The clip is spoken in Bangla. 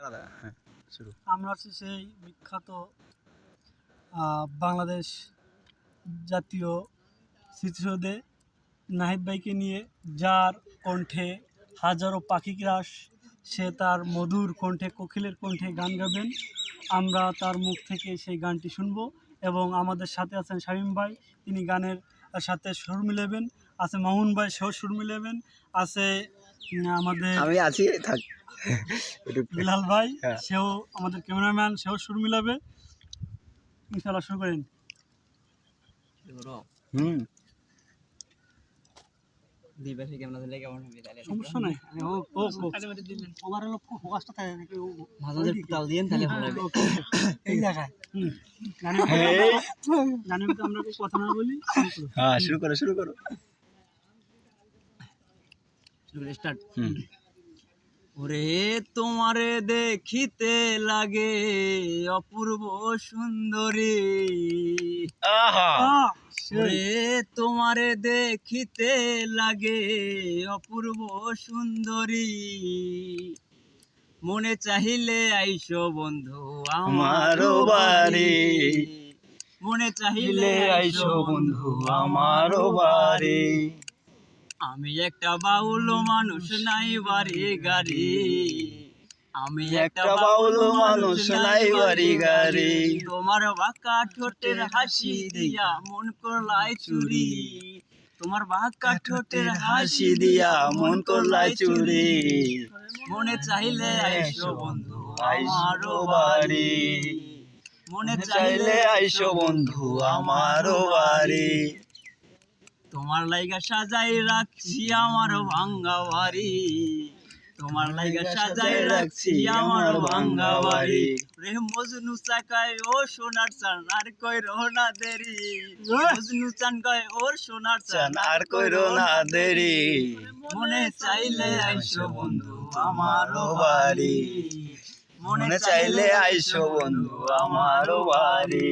হ্যাঁ, শুরু। আমরা হচ্ছে সেই বিখ্যাত বাংলাদেশ জাতীয় স্মৃতিসৌধে নাহিদ ভাইকে নিয়ে, যার কণ্ঠে হাজারো পাখি গ্রাস, সে তার মধুর কণ্ঠে, কোকিলের কণ্ঠে গান গাবেন। আমরা তার মুখ থেকে সেই গানটি শুনব এবং আমাদের সাথে আছেন শামীম ভাই, তিনি গানের সাথে সুর মিলাবেন। আছে মামুন ভাই, সেও সুর মিলাবেন। আছে আমাদের আমি আছি, থাক। বিলাল ভাই, হ্যাঁ। সেও আমাদের ক্যামেরাম্যান, সেও সুর মিলাবে। ইনশাআল্লাহ শুরু করেন। হুম। সমস্যা নাই, এই জায়গায় গানের ভিতরে আমরা কথা না বলি। হ্যাঁ, শুরু করো, শুরু করো। স্টার্ট। হুম। ওরে তোমারে দেখিতে লাগে অপূর্ব সুন্দরী, আহা! ওরে তোমারে দেখিতে লাগে অপূর্ব সুন্দরী, মনে চাহিলে আইসো বন্ধু আমারও বাড়ি, মনে চাহিলে আইসো বন্ধু আমারও বাড়ি। আমি একটা বাউল মানুষ, নাই বাড়ি গাড়ি, আমি একটা বাউল মানুষ, নাই বাড়ি গাড়ি। তোমার বাঁকা ঠোঁটের হাসি দিয়া মন করলাই চুরি, তোমার বাঁকা ঠোঁটের হাসি দিয়া মন করলাই চুরি। মনে চাইলে আইসো বন্ধু আমারও বাড়ি, মনে চাইলে আইসো বন্ধু আমারও বাড়ি। তোমার লাইগা সাজাই রাখছি আমার ভাঙ্গা বাড়ি, তোমার লাইগা সাজাই রাখছি আমার ভাঙ্গা বাড়ি। রে মজনু চাকায় ও সোনার চান আর কই রোনা দেরি, মজনু চান কয় ওর সোনার চান আর কইরো না দেরি। মনে চাইলে আইসো বন্ধু আমারও বাড়ি, মনে চাইলে আইসো বন্ধু আমারও বাড়ি।